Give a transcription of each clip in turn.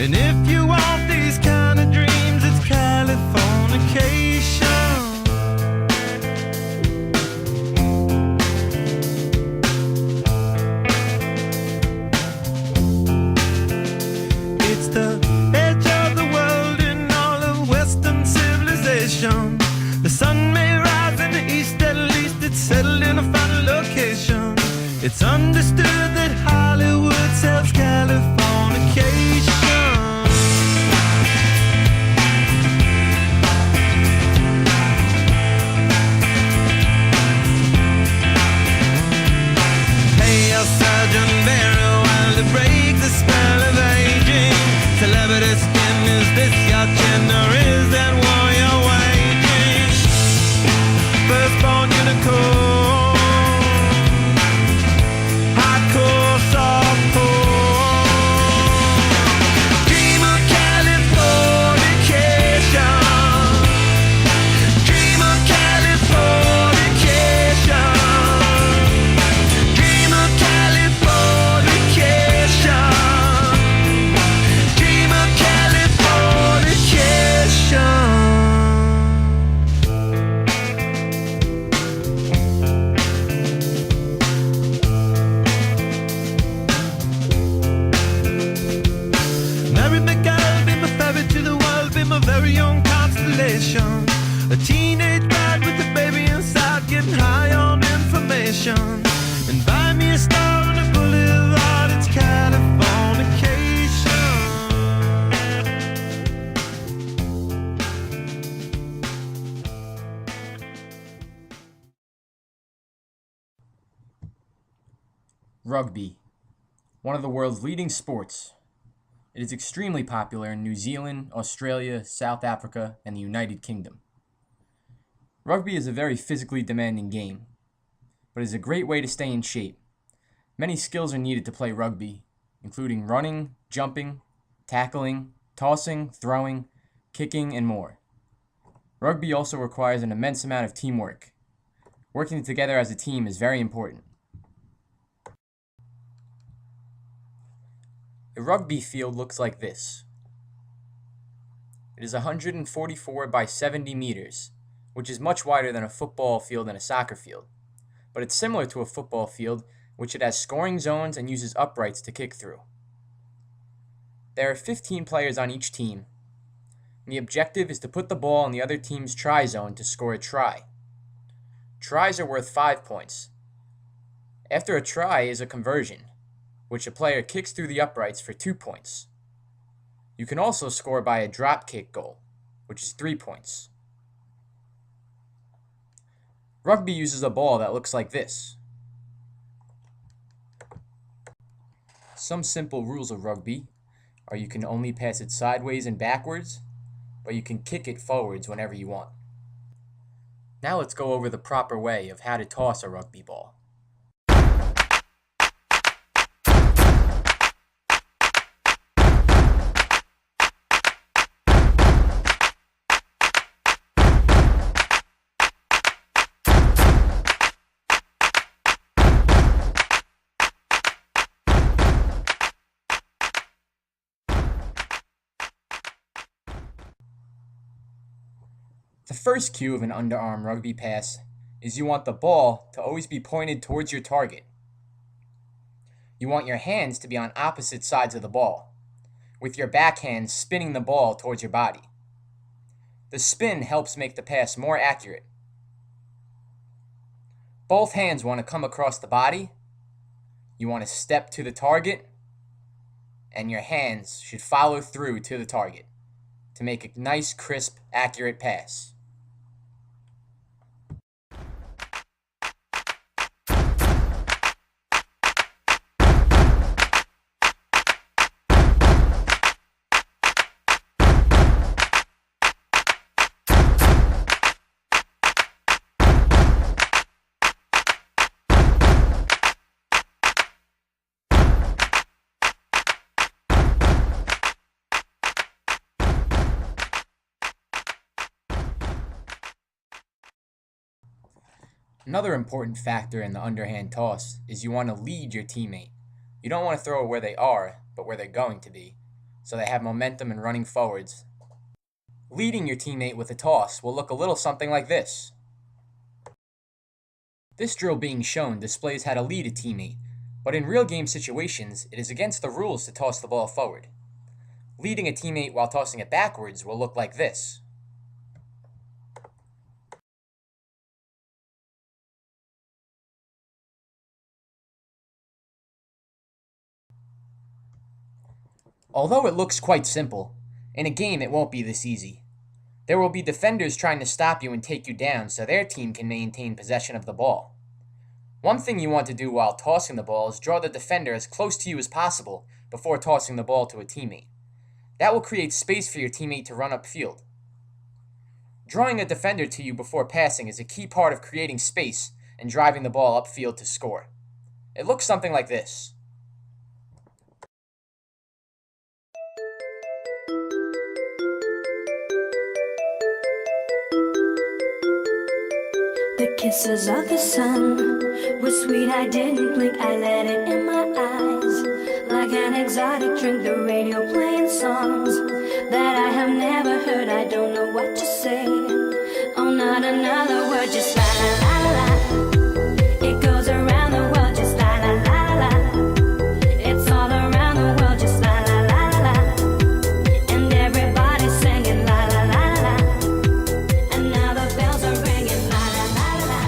And if you want these kind of dreams, it's Californication. It's the edge of the world in all of Western civilization. The sun may rise in the east, at least it's settled in a final location. It's understood that Hollywood sells Californication. Celebrity skin, is this your chin or is that war you're waging? Firstborn unicorn, hardcore softcore. Dream of Californication. Dream of Californication. Dream of Californication. A teenage bride with a baby inside, getting high on information. And buy me a star on a boulevard, it's Californication. Rugby, one of the world's leading sports. It is extremely popular in New Zealand, Australia, South Africa, and the United Kingdom. Rugby is a very physically demanding game, but it is a great way to stay in shape. Many skills are needed to play rugby, including running, jumping, tackling, tossing, throwing, kicking, and more. Rugby also requires an immense amount of teamwork. Working together as a team is very important. A rugby field looks like this. It is 144 by 70 meters, which is much wider than a football field and a soccer field. But it's similar to a football field, which it has scoring zones and uses uprights to kick through. There are 15 players on each team, and the objective is to put the ball in the other team's try zone to score a try. Tries are worth 5 points. After a try is a conversion, which a player kicks through the uprights for 2 points. You can also score by a drop kick goal, which is 3 points. Rugby uses a ball that looks like this. Some simple rules of rugby are you can only pass it sideways and backwards, but you can kick it forwards whenever you want. Now let's go over the proper way of how to toss a rugby ball. The first cue of an underarm rugby pass is you want the ball to always be pointed towards your target. You want your hands to be on opposite sides of the ball, with your backhand spinning the ball towards your body. The spin helps make the pass more accurate. Both hands want to come across the body. You want to step to the target, and your hands should follow through to the target to make a nice, crisp, accurate pass. Another important factor in the underhand toss is you want to lead your teammate. You don't want to throw it where they are, but where they're going to be, so they have momentum and running forwards. Leading your teammate with a toss will look a little something like this. This drill being shown displays how to lead a teammate, but in real game situations, it is against the rules to toss the ball forward. Leading a teammate while tossing it backwards will look like this. Although it looks quite simple, in a game it won't be this easy. There will be defenders trying to stop you and take you down so their team can maintain possession of the ball. One thing you want to do while tossing the ball is draw the defender as close to you as possible before tossing the ball to a teammate. That will create space for your teammate to run upfield. Drawing a defender to you before passing is a key part of creating space and driving the ball upfield to score. It looks something like this. The kisses of the sun were sweet, I didn't blink, I let it in my eyes. Like an exotic drink, the radio playing songs that I have never heard, I don't know what to say. Oh, not another word, just la la la la. It goes around the world, just la la la la. It's all around the world, just la la la la. And everybody's singing la la la la. And now the bells are ringing la la la la.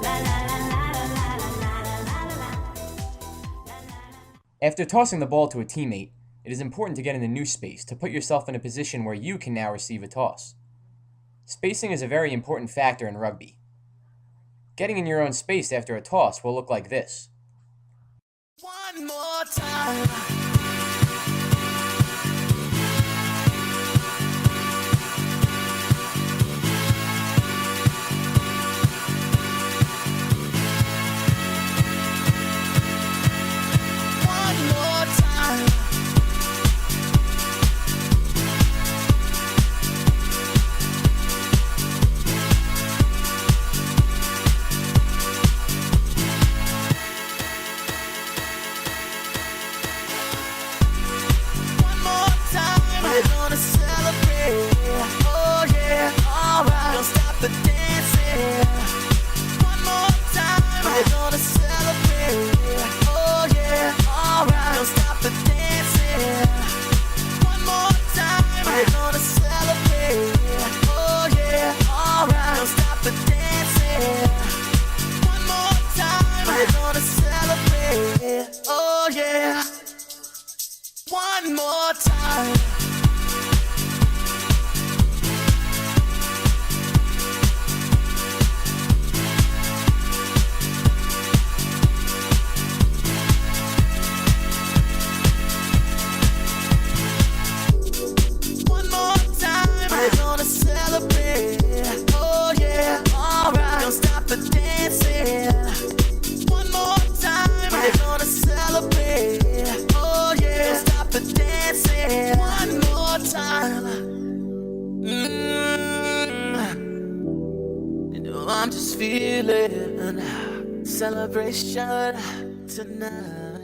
La la la la la la la la la. After tossing the ball to a teammate, it is important to get in a new space to put yourself in a position where you can now receive a toss. Spacing is a very important factor in rugby. Getting in your own space after a toss will look like this. One more time. One more time. One more time. We're gonna celebrate. Oh yeah, alright. Don't stop the dancing. One more time. We're gonna celebrate. Oh yeah, don't stop the dancing. One more time. You know I'm just feeling celebration tonight.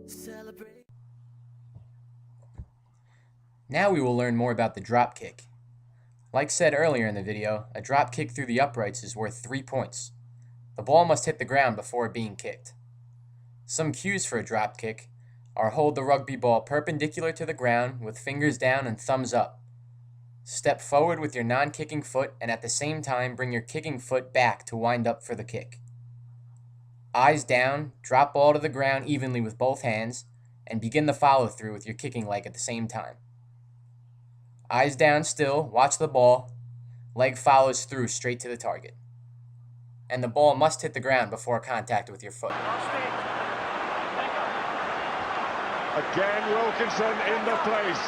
Celebrate. Now we will learn more about the drop kick. Like said earlier in the video, a drop kick through the uprights is worth 3 points. The ball must hit the ground before being kicked. Some cues for a drop kick are hold the rugby ball perpendicular to the ground with fingers down and thumbs up. Step forward with your non-kicking foot and at the same time bring your kicking foot back to wind up for the kick. Eyes down, drop ball to the ground evenly with both hands, and begin the follow-through with your kicking leg at the same time. Eyes down still, watch the ball, leg follows through straight to the target. And the ball must hit the ground before contact with your foot. Again, Wilkinson in the place.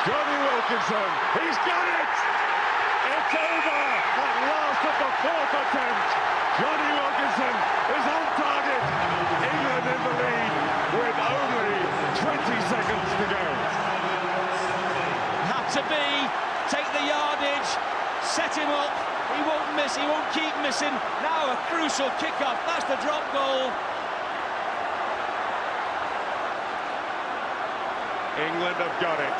Johnny Wilkinson, he's got it! It's over at last at the fourth attempt. Johnny Wilkinson is on target. England in the lead with only 20 seconds to go. Had to be, take the yardage, set him up, he won't miss. this, he won't keep missing. Now a crucial kick-off, that's the drop goal. England have got it.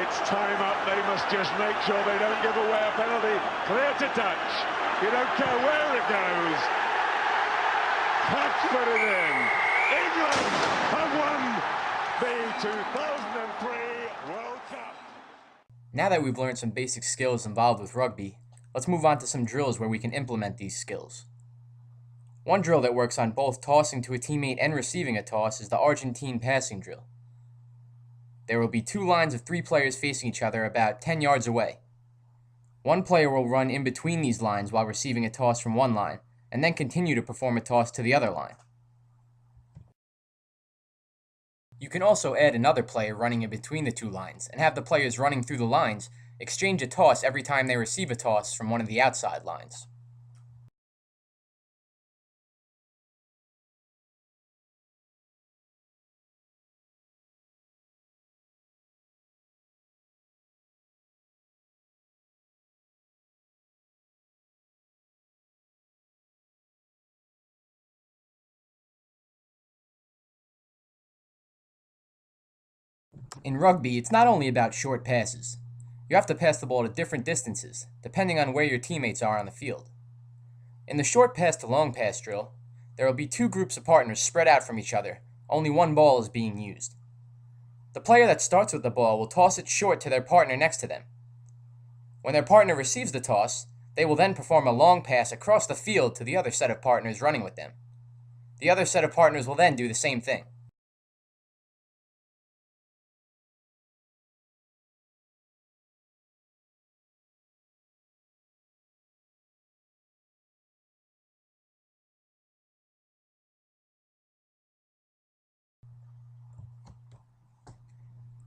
It's time up, they must just make sure they don't give away a penalty. Clear to touch, you don't care where it goes. Touch put it in. England have won the 2003 World Cup. Now that we've learned some basic skills involved with rugby, let's move on to some drills where we can implement these skills. One drill that works on both tossing to a teammate and receiving a toss is the Argentine passing drill. There will be 2 lines of 3 players facing each other about 10 yards away. One player will run in between these lines while receiving a toss from one line, and then continue to perform a toss to the other line. You can also add another player running in between the 2 lines, and have the players running through the lines exchange a toss every time they receive a toss from one of the outside lines. In rugby, it's not only about short passes. You have to pass the ball to different distances, depending on where your teammates are on the field. In the short pass to long pass drill, there will be 2 groups of partners spread out from each other. Only one ball is being used. The player that starts with the ball will toss it short to their partner next to them. When their partner receives the toss, they will then perform a long pass across the field to the other set of partners running with them. The other set of partners will then do the same thing.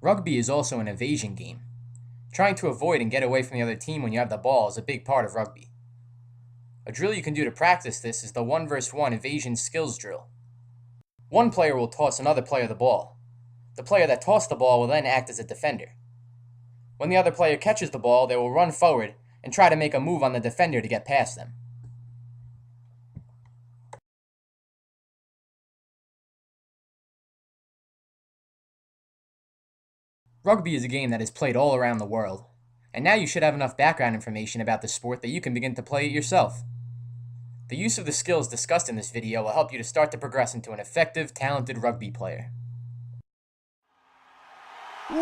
Rugby is also an evasion game. Trying to avoid and get away from the other team when you have the ball is a big part of rugby. A drill you can do to practice this is the 1 vs 1 evasion skills drill. One player will toss another player the ball. The player that tossed the ball will then act as a defender. When the other player catches the ball, they will run forward and try to make a move on the defender to get past them. Rugby is a game that is played all around the world, and now you should have enough background information about the sport that you can begin to play it yourself. The use of the skills discussed in this video will help you to start to progress into an effective, talented rugby player. New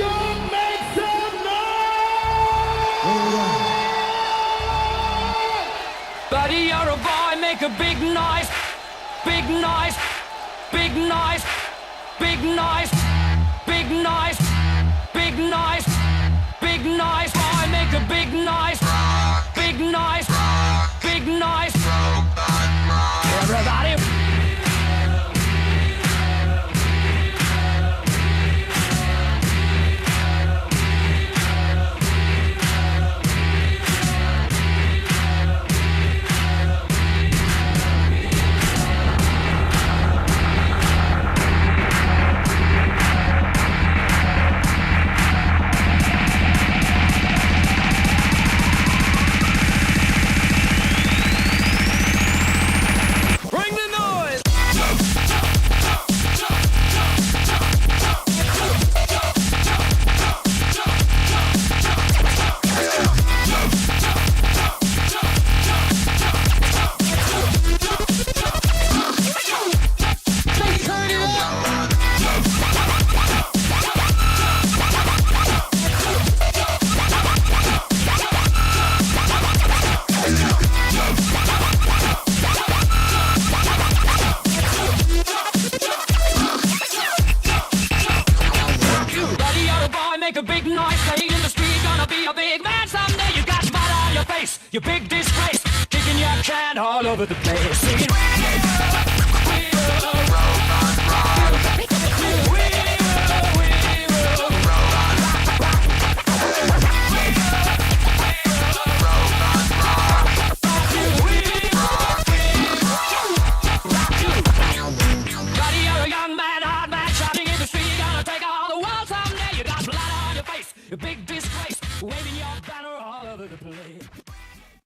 York makes some noise! Buddy, you're a boy, make a big noise. Big noise. Big noise. Big noise. Big noise. Big noise. Big noise. Boy, make a big noise. Big noise. Big noise. Everybody. Make a big noise, play in the street, gonna be a big man someday. You got mud on your face, you big disgrace, kicking your can all over the place.